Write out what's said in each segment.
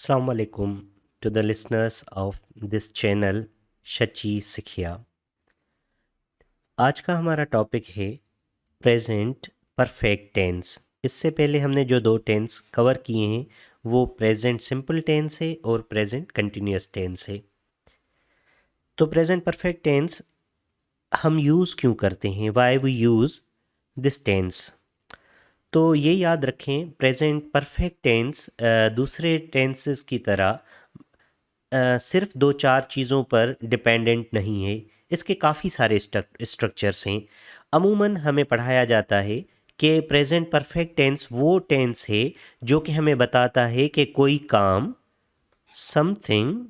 Assalamu alaikum to the listeners of this channel Shachi सिखिया। आज का हमारा टॉपिक है प्रेजेंट परफेक्ट टेंस। इससे पहले हमने जो दो टेंस कवर किए हैं वो प्रेजेंट सिंपल टेंस है और प्रेजेंट कंटिन्यूस टेंस है। तो प्रेजेंट परफेक्ट टेंस हम यूज़ क्यों करते हैं, why we use this tense. तो ये याद रखें, प्रेजेंट परफेक्ट टेंस दूसरे टेंसेस की तरह सिर्फ दो चार चीज़ों पर डिपेंडेंट नहीं है। इसके काफ़ी सारे स्ट्रक्चर्स हैं। अमूमन हमें पढ़ाया जाता है कि प्रेजेंट परफेक्ट टेंस वो टेंस है जो कि हमें बताता है कि कोई काम something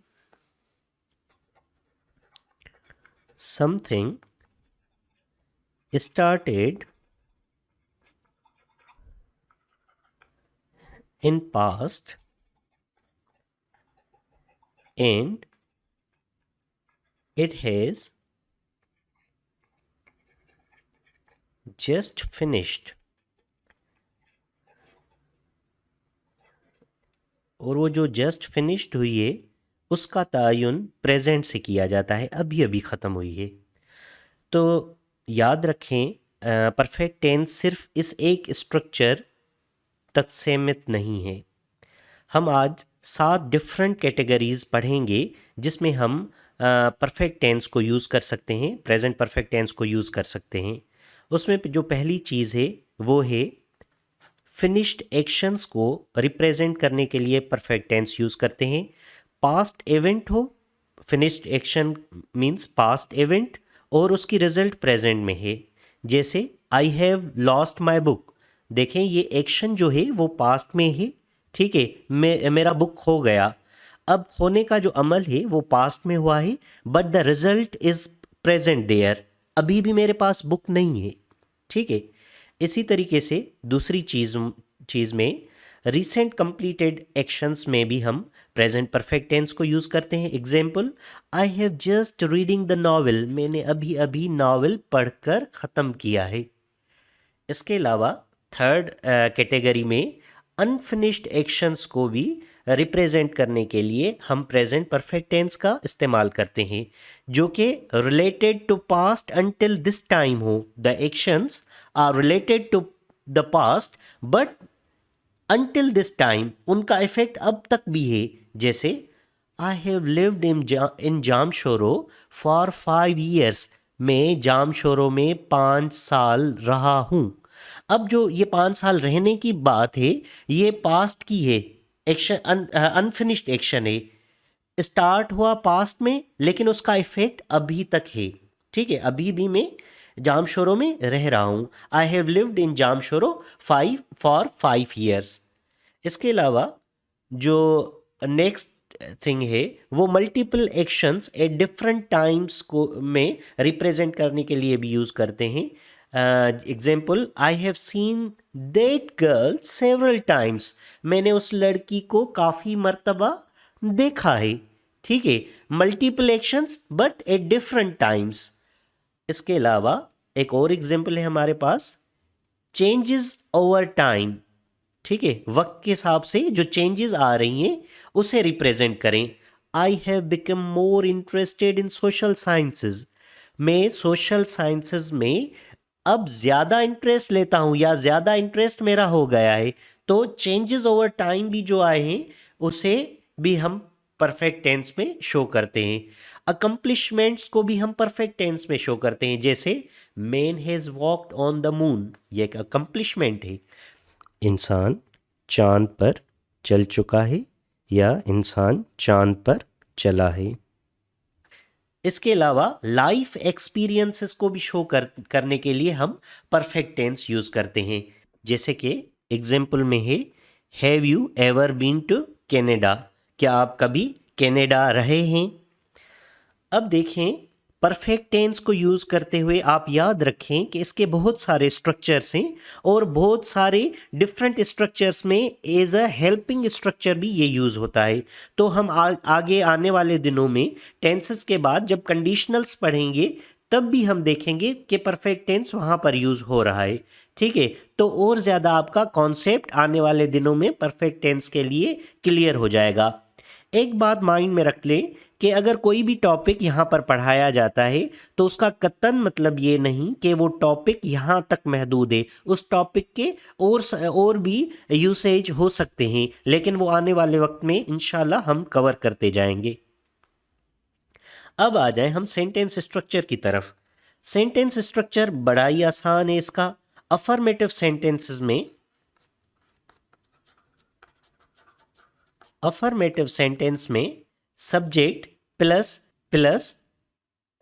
started in past and it has just finished। और वो जो जस्ट फिनिश्ड हुई है उसका तायुन प्रेजेंट से किया जाता है, अभी अभी ख़त्म हुई है। तो याद रखें, परफेक्ट टेंस सिर्फ इस एक स्ट्रक्चर तक सीमित नहीं है। हम आज 7 डिफरेंट कैटेगरीज पढ़ेंगे जिसमें हम परफेक्ट टेंस को यूज़ कर सकते हैं, प्रेजेंट परफेक्ट टेंस को यूज़ कर सकते हैं। उसमें जो पहली चीज़ है वो है फिनिश्ड एक्शंस को रिप्रेजेंट करने के लिए परफेक्ट टेंस यूज़ करते हैं। पास्ट इवेंट हो, finished action means past event और उसकी रिजल्ट प्रेजेंट में है। जैसे I have lost my book, देखें ये एक्शन जो है वो पास्ट में है, ठीक है। मेरा बुक खो गया, अब खोने का जो अमल है वो पास्ट में हुआ है, but the result is present there, अभी भी मेरे पास बुक नहीं है, ठीक है। इसी तरीके से दूसरी चीज़ में रिसेंट कंप्लीटेड एक्शंस में भी हम प्रेजेंट परफेक्ट टेंस को यूज़ करते हैं। Example, I have just reading the novel, मैंने अभी अभी नावल पढ़कर ख़त्म किया है। इसके अलावा थर्ड कैटेगरी में अनफिनिश्ड एक्शंस को भी रिप्रेजेंट करने के लिए हम प्रेजेंट परफेक्ट टेंस का इस्तेमाल करते हैं, जो कि related to past until this time हो। The actions are related to the past but until this time उनका इफेक्ट अब तक भी है। जैसे I have lived in Jamshoro for 5 years, मैं जामशोरो में 5 साल रहा हूँ। अब जो ये 5 साल रहने की बात है ये पास्ट की है, एक्शन अनफिनिश्ड एक्शन है, स्टार्ट हुआ पास्ट में लेकिन उसका इफेक्ट अभी तक है, ठीक है। अभी भी मैं जामशोरो में रह रहा हूँ। आई have lived in Jamshoro for 5 years। इसके अलावा जो नेक्स्ट थिंग है वो multiple actions at different times को में रिप्रेजेंट करने के लिए भी यूज़ करते हैं। Example, I have seen that girl several times, मैंने उस लड़की को काफ़ी मर्तबा देखा है, ठीक है। Multiple actions but at different times. इसके अलावा एक और एग्जाम्पल है हमारे पास, चेंजेस ओवर टाइम, ठीक है। वक्त के हिसाब से जो चेंजेस आ रही हैं उसे रिप्रेजेंट करें। I have become more interested in social sciences, मैं सोशल साइंसेज में अब ज़्यादा इंटरेस्ट लेता हूँ या ज़्यादा इंटरेस्ट मेरा हो गया है। तो चेंजेस ओवर टाइम भी जो आए हैं उसे भी हम परफेक्ट टेंस में शो करते हैं। अकम्पलिशमेंट्स को भी हम परफेक्ट टेंस में शो करते हैं। जैसे man has walked on the moon, ये एक अकम्पलिशमेंट है, इंसान चांद पर चल चुका है या इंसान चांद पर चला है। इसके अलावा लाइफ एक्सपीरियंसेस को भी शो करने के लिए हम परफेक्ट टेंस यूज़ करते हैं। जैसे कि एग्जाम्पल में है, have you ever been to Canada, क्या आप कभी कनाडा रहे हैं। अब देखें, परफेक्ट टेंस को यूज़ करते हुए आप याद रखें कि इसके बहुत सारे स्ट्रक्चर्स हैं और बहुत सारे डिफरेंट स्ट्रक्चर्स में एज अ हेल्पिंग स्ट्रक्चर भी ये यूज़ होता है। तो हम आगे आने वाले दिनों में टेंसेस के बाद जब कंडीशनल्स पढ़ेंगे तब भी हम देखेंगे कि परफेक्ट टेंस वहाँ पर यूज़ हो रहा है, ठीक है। तो और ज़्यादा आपका कॉन्सेप्ट आने वाले दिनों में परफेक्ट टेंस के लिए क्लियर हो जाएगा। एक बात माइंड में रख लें कि अगर कोई भी टॉपिक यहाँ पर पढ़ाया जाता है तो उसका कतई मतलब ये नहीं कि वो टॉपिक यहाँ तक महदूद है। उस टॉपिक के और भी यूसेज हो सकते हैं, लेकिन वो आने वाले वक्त में इंशाल्लाह हम कवर करते जाएंगे। अब आ जाए हम सेंटेंस स्ट्रक्चर की तरफ। सेंटेंस स्ट्रक्चर बड़ा ही आसान है इसका। अफर्मेटिव सेंटेंसेस में सब्जेक्ट प्लस प्लस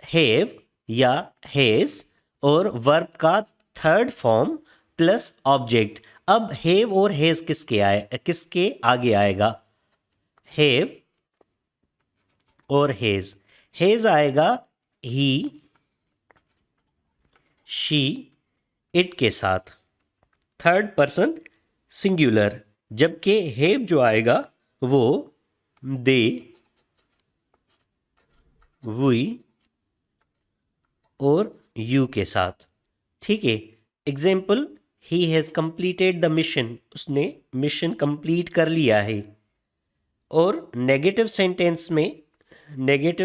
हैव या हैज और वर्ब का थर्ड फॉर्म प्लस ऑब्जेक्ट। अब हैव और हैज किसके आगे आएगा? हैव और हैज। हैज आएगा ही, शी, इट के साथ, थर्ड पर्सन सिंगुलर। जबकि हैव जो आएगा वो दे, वी और यू के साथ। ठीक है। Example, he has completed the mission, उसने मिशन कंप्लीट कर लिया है। और नेगेटिव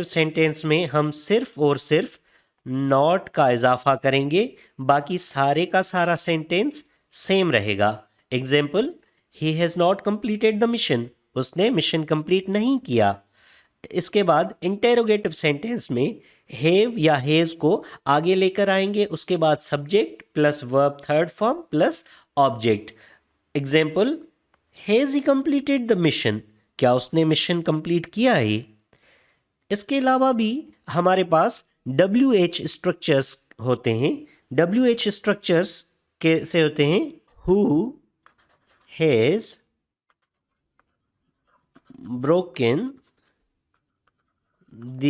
सेंटेंस में हम सिर्फ और सिर्फ नॉट का इजाफा करेंगे, बाकी सारे का सारा सेंटेंस सेम रहेगा। Example, he has not completed the mission, उसने मिशन कंप्लीट नहीं किया। इसके बाद इंटेरोगेटिव सेंटेंस में हैव या हैज को आगे लेकर आएंगे, उसके बाद subject plus verb third form plus object. Example, has he completed the mission, क्या उसने मिशन कंप्लीट किया है? इसके अलावा भी हमारे पास WH स्ट्रक्चर्स होते हैं। WH स्ट्रक्चर्स कैसे होते हैं? हु हैज ब्रोकन द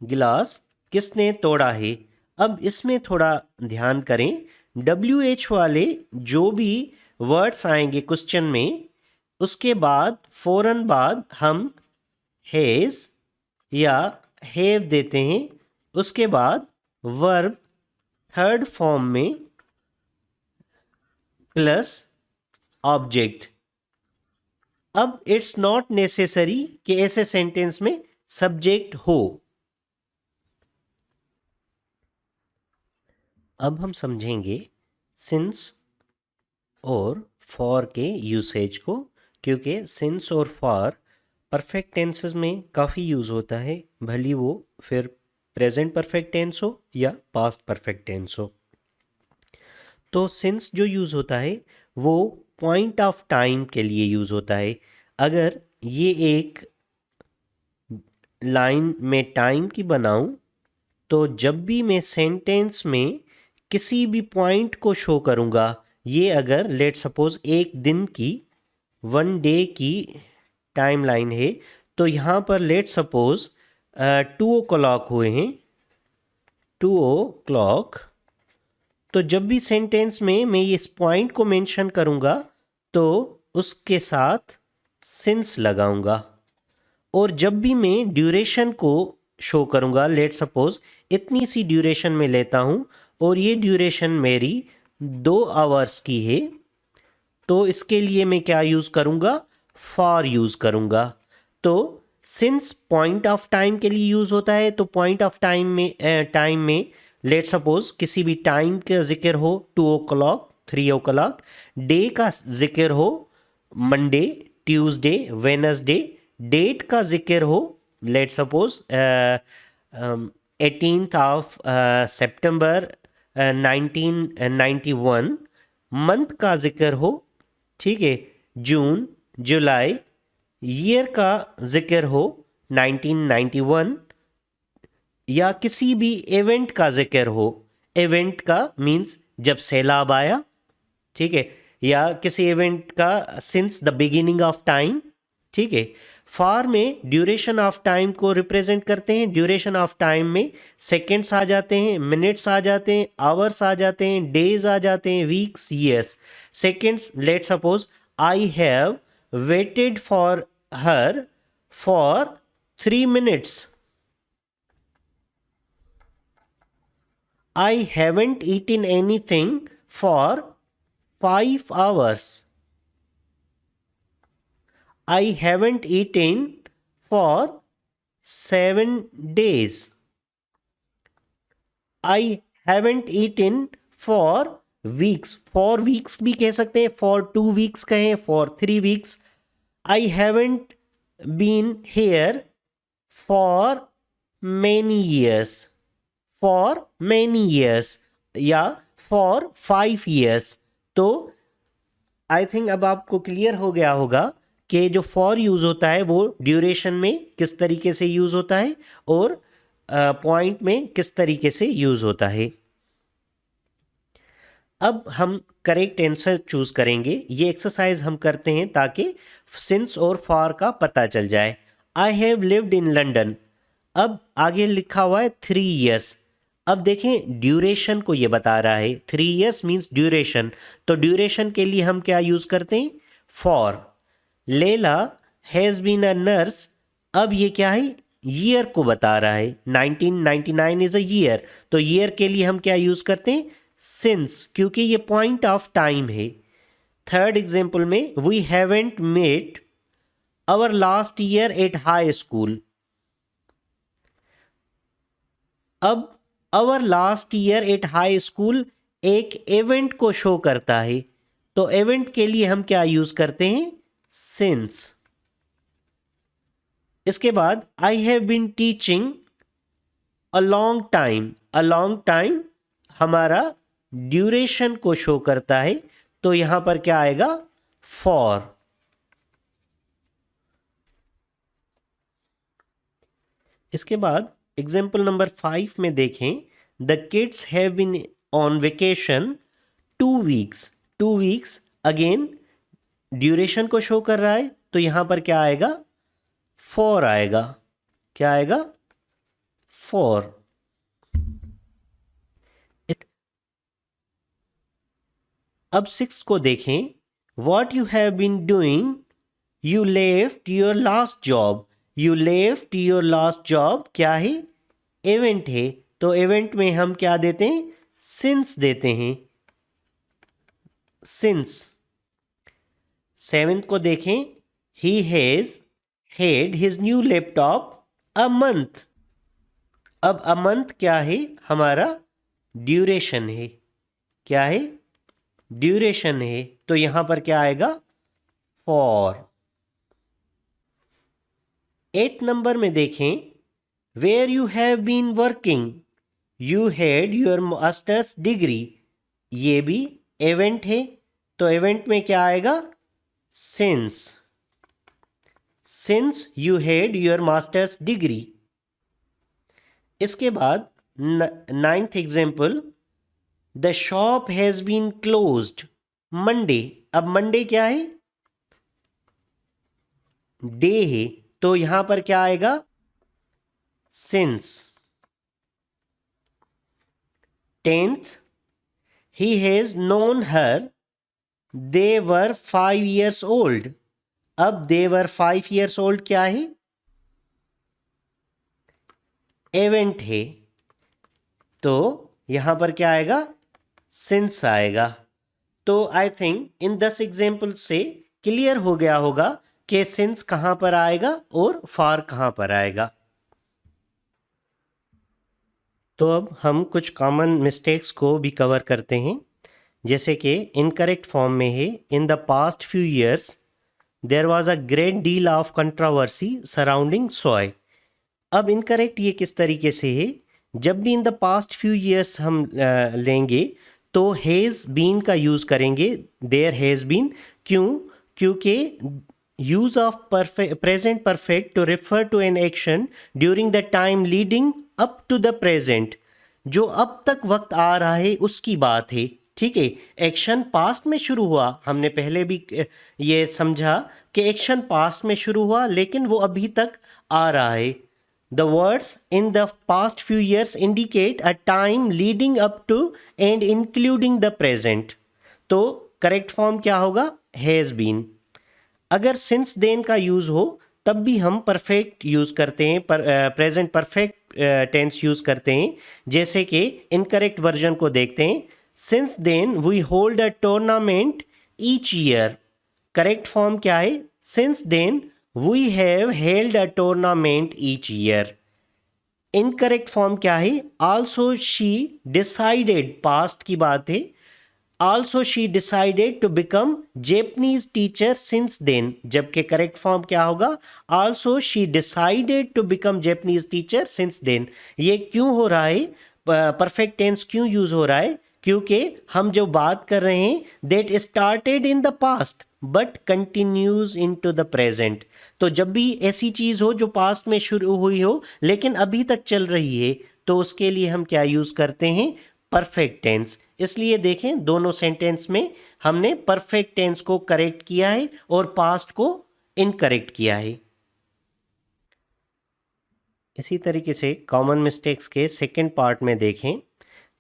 गिलास, किसने तोड़ा है? अब इसमें थोड़ा ध्यान करें। WH वाले जो भी वर्ड्स आएंगे क्वेश्चन में, उसके बाद फौरन बाद हम हैज या हैव देते हैं, उसके बाद वर्ब थर्ड फॉर्म में प्लस ऑब्जेक्ट। अब इट्स नॉट नेसेसरी कि ऐसे सेंटेंस में सब्जेक्ट हो। अब हम समझेंगे सिंस और फॉर के यूसेज को, क्योंकि सिंस और फॉर परफेक्ट टेंसेस में काफ़ी यूज़ होता है, भली वो फिर प्रेजेंट परफेक्ट टेंस हो या पास्ट परफेक्ट टेंस हो। तो सिंस जो यूज़ होता है वो पॉइंट ऑफ टाइम के लिए यूज़ होता है। अगर ये एक लाइन में टाइम की बनाऊं, तो जब भी मैं सेंटेंस में किसी भी पॉइंट को शो करूँगा, ये अगर लेट सपोज एक दिन की, वन डे की टाइम लाइन है, तो यहाँ पर लेट सपोज 2 o'clock हुए हैं, 2 o'clock। तो जब भी सेंटेंस में मैं इस पॉइंट को मेंशन करूँगा तो उसके साथ सिंस लगाऊंगा। और जब भी मैं ड्यूरेशन को शो करूँगा, लेट सपोज इतनी सी ड्यूरेशन में लेता हूँ और ये ड्यूरेशन मेरी 2 आवर्स की है, तो इसके लिए मैं क्या यूज़ करूँगा? फॉर यूज़ करूँगा। तो सिंस पॉइंट ऑफ टाइम के लिए यूज़ होता है, तो पॉइंट ऑफ टाइम में लेट सपोज किसी भी टाइम का जिक्र हो, 2 o'clock, 3 o'clock, डे का जिक्र हो, मंडे, ट्यूसडे, वेनसडे, डेट का जिक्र हो, let suppose 18th of September 1991, month का जिक्र हो, ठीक है, जून, जुलाई, ईयर का जिक्र हो 1991, या किसी भी इवेंट का जिक्र हो। इवेंट का मीन्स जब सैलाब आया, ठीक है, या किसी इवेंट का since the beginning of time, ठीक है। फॉर में ड्यूरेशन ऑफ टाइम को रिप्रेजेंट करते हैं। ड्यूरेशन ऑफ टाइम में सेकेंड्स आ जाते हैं, मिनट्स आ जाते हैं, आवर्स आ जाते हैं, डेज आ जाते हैं, weeks, years. Seconds, let suppose I have waited for her for 3 minutes. I haven't eaten anything for 5 hours. I haven't eaten for 7 days. I haven't eaten for weeks, for weeks भी कह सकते हैं, for 2 weeks कहें, for 3 weeks. I haven't been here for many years, for many years या for 5 years. तो I think अब आपको clear हो गया होगा कि जो फॉर यूज़ होता है वो ड्यूरेशन में किस तरीके से यूज़ होता है और पॉइंट में किस तरीके से यूज़ होता है. अब हम करेक्ट आंसर चूज़ करेंगे. ये एक्सरसाइज हम करते हैं ताकि सिंस और फॉर का पता चल जाए. आई हैव लिव्ड इन लंदन. अब आगे लिखा हुआ है 3 years. अब देखें ड्यूरेशन को ये बता रहा है. 3 years मीन्स ड्यूरेशन. तो ड्यूरेशन के लिए हम क्या यूज़ करते हैं? फॉर. लेला हैज़ बीन अ नर्स. अब ये क्या है? ईयर को बता रहा है. 1999 इज़ अ ईयर. तो ईयर के लिए हम क्या यूज़ करते हैं? सिंस, क्योंकि ये पॉइंट ऑफ टाइम है. थर्ड एग्जाम्पल में we haven't met our last year at high school. अब our last year at high school एक इवेंट को शो करता है. तो इवेंट के लिए हम क्या यूज करते हैं? सिंस. इसके बाद I have been teaching a long time. A long time हमारा ड्यूरेशन को शो करता है. तो यहां पर क्या आएगा? फॉर. इसके बाद एग्जाम्पल नंबर 5 में देखें. The kids have been on vacation 2 weeks. 2 weeks again duration को शो कर रहा है. तो यहां पर क्या आएगा? फॉर आएगा. क्या आएगा? फॉर. अब 6 को देखें. What you have been doing. You left your last job. You left your last job क्या है? इवेंट है. तो इवेंट में हम क्या देते हैं? सिंस देते हैं. सिंस. 7 को देखें. He has had his new laptop a month. अब अ मंथ क्या है? हमारा ड्यूरेशन है. क्या है? ड्यूरेशन है. तो यहां पर क्या आएगा? फॉर. 8 नंबर में देखें. Where you have been working. You had your masters degree. ये भी इवेंट है. तो इवेंट में क्या आएगा? Since. Since you had your masters degree. इसके बाद 9th example. The shop has been closed Monday. अब मंडे क्या है? डे है. तो यहां पर क्या आएगा? Since. 10th. He has known her they were 5 years old. अब दे वर 5 years old क्या है? इवेंट है. तो यहां पर क्या आएगा? सिंस आएगा. तो आई थिंक इन 10 एग्जाम्पल से क्लियर हो गया होगा कि सिंस कहां पर आएगा और फॉर कहां पर आएगा. तो अब हम कुछ कॉमन मिस्टेक्स को भी कवर करते हैं. जैसे कि इनकरेक्ट फॉर्म में है. In the past few years there was a great deal of controversy surrounding soy. अब इनकरेक्ट ये किस तरीके से है? जब भी in the past few years हम लेंगे तो हैज़ बीन का यूज़ करेंगे. There has been. क्यों? क्योंकि use of present perfect to refer to an action during the time leading up to the present. जो अब तक वक्त आ रहा है उसकी बात है. ठीक है. एक्शन पास्ट में शुरू हुआ. हमने पहले भी ये समझा कि एक्शन पास्ट में शुरू हुआ लेकिन वो अभी तक आ रहा है. The words in the past few years indicate a time leading up to and including the present. तो करेक्ट फॉर्म क्या होगा? Has been. अगर सिंस देन का यूज़ हो तब भी हम परफेक्ट यूज़ करते हैं. प्रेजेंट परफेक्ट टेंस यूज़ करते हैं. जैसे कि इनकरेक्ट वर्जन को देखते हैं. Since then we hold a tournament each year. Correct form क्या है? since then we have held a tournament each year. Incorrect form क्या है? आल्सो शी डिसाइडेड, पास्ट की बात है, also she decided to become Japanese teacher since then, जबकि correct form क्या होगा? Also she decided to become Japanese teacher since then. ये क्यों हो रहा है? परफेक्ट टेंस क्यों यूज हो रहा है? क्योंकि हम जो बात कर रहे हैं that started in the past but continues into the present. तो जब भी ऐसी चीज़ हो जो पास्ट में शुरू हुई हो लेकिन अभी तक चल रही है, तो उसके लिए हम क्या यूज़ करते हैं? Perfect tense. इसलिए देखें दोनों सेंटेंस में हमने परफेक्ट टेंस को करेक्ट किया है और पास्ट को इनकरेक्ट किया है। इसी तरीके से कॉमन मिस्टेक्स के सेकंड पार्ट में देखें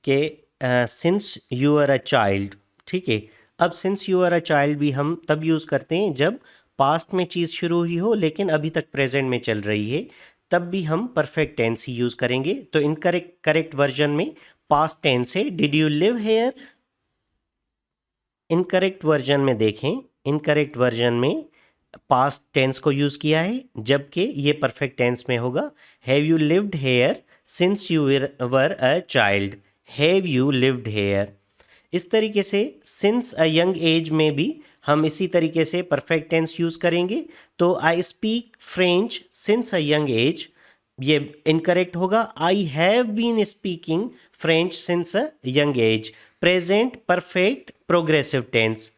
कि since you are a child, ठीक है। अब since you are a child भी हम तब यूज़ करते हैं जब पास्ट में चीज़ शुरू हुई हो लेकिन अभी तक प्रेजेंट में चल रही है, तब भी हम परफेक्ट टेंस ही यूज़ करेंगे। तो करेक्ट वर्जन में पास्ट टेंस है did you live here. Incorrect version में देखें, इनकरेक्ट वर्जन में पास्ट टेंस को यूज़ किया है जबकि ये परफेक्ट टेंस में होगा have you lived here since you were a child, have you lived hair. इस तरीके से सिंस अ यंग एज में भी हम इसी तरीके से परफेक्ट टेंस यूज़ करेंगे। तो I speak French since a young age, ये इनकरेक्ट होगा। I have been speaking French since a young age, present perfect progressive tense.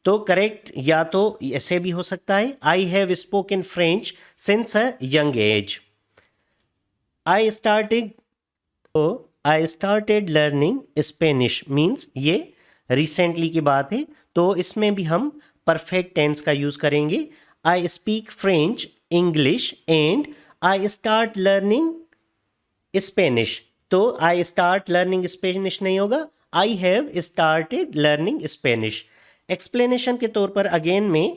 तो करेक्ट या तो ऐसे भी हो सकता है I have spoken French since a young age. I started learning Spanish means ये रिसेंटली की बात है, तो इसमें भी हम परफेक्ट टेंस का यूज़ करेंगे। आई speak French English and I start learning Spanish. तो आई स्टार्ट लर्निंग स्पेनिश नहीं होगा, I have started learning Spanish. Explanation के तौर पर अगेन मैं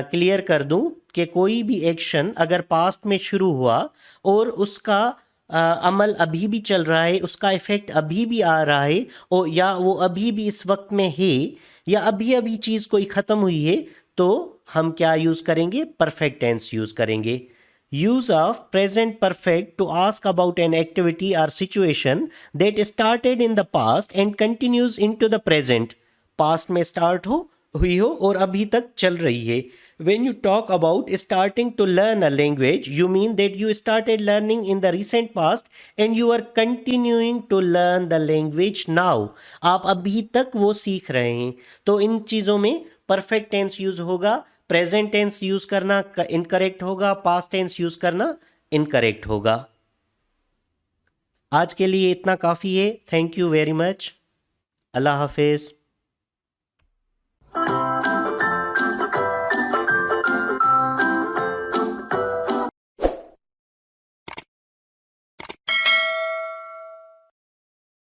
क्लियर कर दूं कि कोई भी एक्शन अगर पास्ट में शुरू हुआ और उसका अमल अभी भी चल रहा है, उसका इफेक्ट अभी भी आ रहा है, और या वो अभी भी इस वक्त में है, या अभी अभी चीज़ कोई ख़त्म हुई है, तो हम क्या यूज़ करेंगे? परफेक्ट टेंस यूज़ करेंगे। Use of present perfect to ask about an activity or situation that started in the past and continues into the present. Past में start हुई हो और अभी तक चल रही है। When you talk about starting to learn a language, you mean that you started learning in the recent past and you are continuing to learn the language now. आप अभी तक वो सीख रहे हैं। तो इन चीज़ों में perfect tense यूज़ होगा, प्रेजेंट टेंस यूज करना इनकरेक्ट होगा, पास्ट टेंस यूज करना इनकरेक्ट होगा। आज के लिए इतना काफ़ी है। Thank you very much. अल्लाह हाफिज़।